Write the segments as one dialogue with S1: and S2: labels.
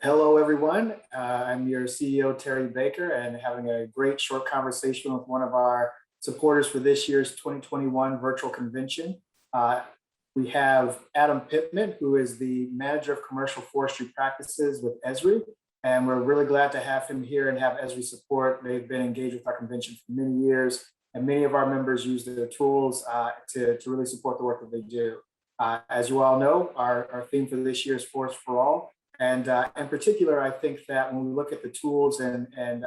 S1: Hello, everyone. I'm your CEO, Terry Baker, and having a great short conversation with one of our supporters for this year's 2021 virtual convention. Uh, we have Adam Pittman, who is the Manager of Commercial Forestry Practices with Esri, and we're really glad to have him here and have Esri support. They've been engaged with our convention for many years, and many of our members use their tools to really support the work that they do. As you all know, our theme for this year is Forest for All. And in particular, I think that when we look at the tools and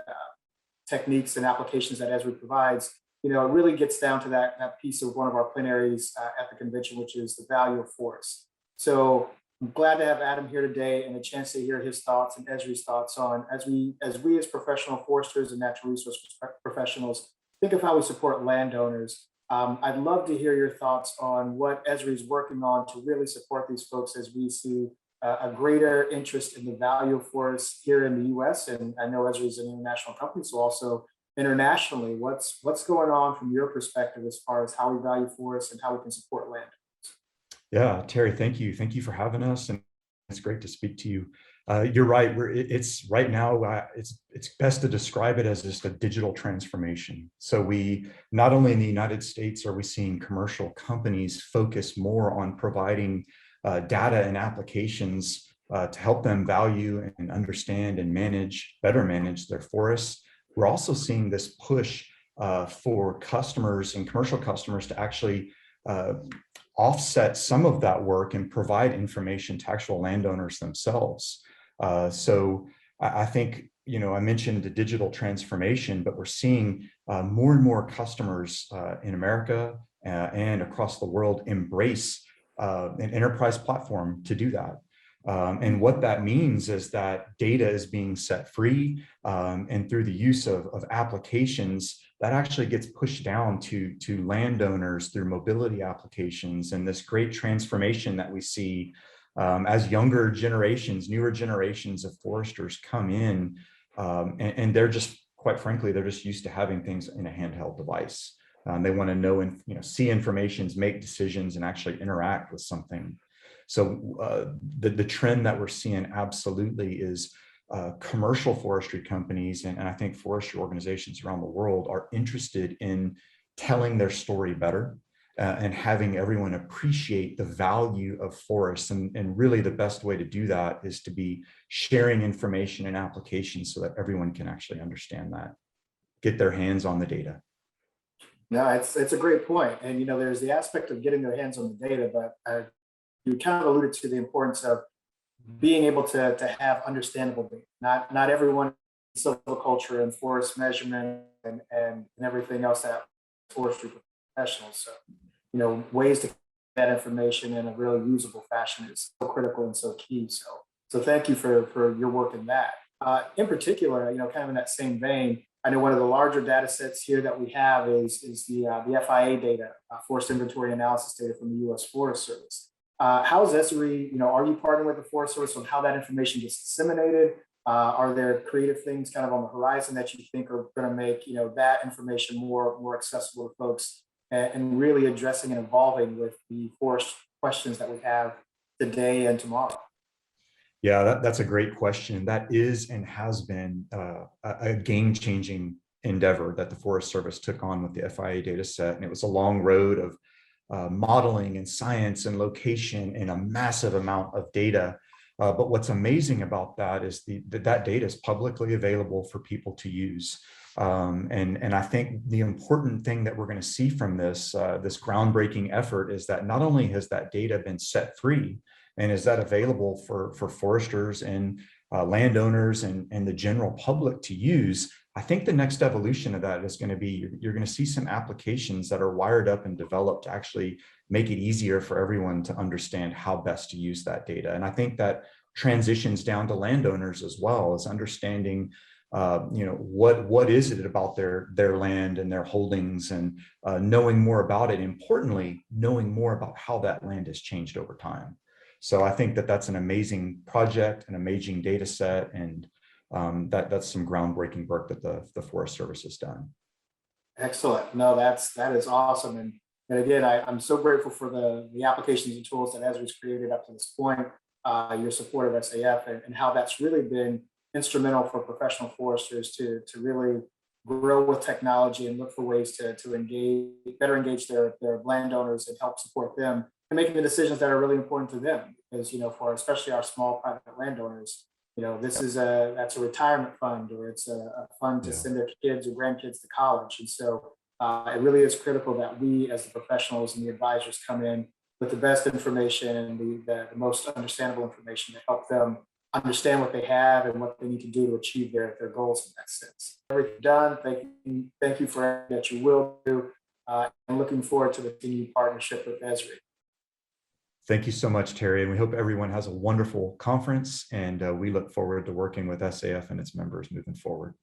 S1: techniques and applications that Esri provides, it really gets down to that piece of one of our plenaries at the convention, which is the value of forests. So I'm glad to have Adam here today and a chance to hear his thoughts and Esri's thoughts on as we as professional foresters and natural resource professionals think of how we support landowners. I'd love to hear your thoughts on what Esri is working on to really support these folks as we see a greater interest in the value of forests here in the U.S. And I know Esri is an international company, so also internationally, what's going on from your perspective as far as how we value forests and how we can support land?
S2: Yeah, Terry, thank you. Thank you for having us, and it's great to speak to you. You're right. It's right now. It's best to describe it as just a digital transformation. So we not only in the United States are we seeing commercial companies focus more on providing data and applications to help them value and understand and better manage their forests. We're also seeing this push for customers and commercial customers to actually offset some of that work and provide information to actual landowners themselves. So I think, I mentioned the digital transformation, but we're seeing more and more customers in America and across the world embrace an enterprise platform to do that. And what that means is that data is being set free, and through the use of applications that actually gets pushed down to landowners through mobility applications, and this great transformation that we see as newer generations of foresters come in, and they're just, quite frankly, they're just used to having things in a handheld device. They want to know and see information, make decisions, and actually interact with something. So the trend that we're seeing absolutely is commercial forestry companies, and I think forestry organizations around the world are interested in telling their story better and having everyone appreciate the value of forests. And really the best way to do that is to be sharing information and applications so that everyone can actually understand that, get their hands on the data.
S1: No, it's a great point. And, there's the aspect of getting their hands on the data, but you kind of alluded to the importance of being able to have understandable data. Not everyone in silviculture and forest measurement and everything else that forestry professionals. So, ways to get that information in a really usable fashion is so critical and so key. So thank you for your work in that. In particular, kind of in that same vein, I know one of the larger data sets here that we have is the FIA data, Forest Inventory Analysis data from the U.S. Forest Service. How is Esri, are you partnering with the Forest Service on how that information gets disseminated? Are there creative things kind of on the horizon that you think are going to make, that information more accessible to folks and really addressing and evolving with the forest questions that we have today and tomorrow?
S2: Yeah, that's a great question. That is and has been a game-changing endeavor that the Forest Service took on with the FIA data set. And it was a long road of modeling and science and location and a massive amount of data. But what's amazing about that is that data is publicly available for people to use. And I think the important thing that we're going to see from this groundbreaking effort is that not only has that data been set free, and is that available for foresters and landowners and the general public to use, I think the next evolution of that is going to be, you're going to see some applications that are wired up and developed to actually make it easier for everyone to understand how best to use that data. And I think that transitions down to landowners as well, as understanding what is it about their land and their holdings, and knowing more about it. Importantly, knowing more about how that land has changed over time. So I think that that's an amazing project, an amazing data set, and that's some groundbreaking work that the Forest Service has done.
S1: Excellent. No, that is awesome. And again, I'm so grateful for the applications and tools that Esri's created up to this point. your support of SAF and how that's really been instrumental for professional foresters to really grow with technology and look for ways to better engage their landowners and help support them and making the decisions that are really important to them. Because, for especially our small private landowners, that's a retirement fund, or it's a fund to
S2: Yeah.
S1: send their kids or grandkids to college. And so it really is critical that we as the professionals and the advisors come in with the best information and the most understandable information to help them understand what they have and what they need to do to achieve their goals in that sense. Everything done. Thank you for everything that you will do. And looking forward to the continued partnership with Esri.
S2: Thank you so much, Terry. And we hope everyone has a wonderful conference. And we look forward to working with SAF and its members moving forward.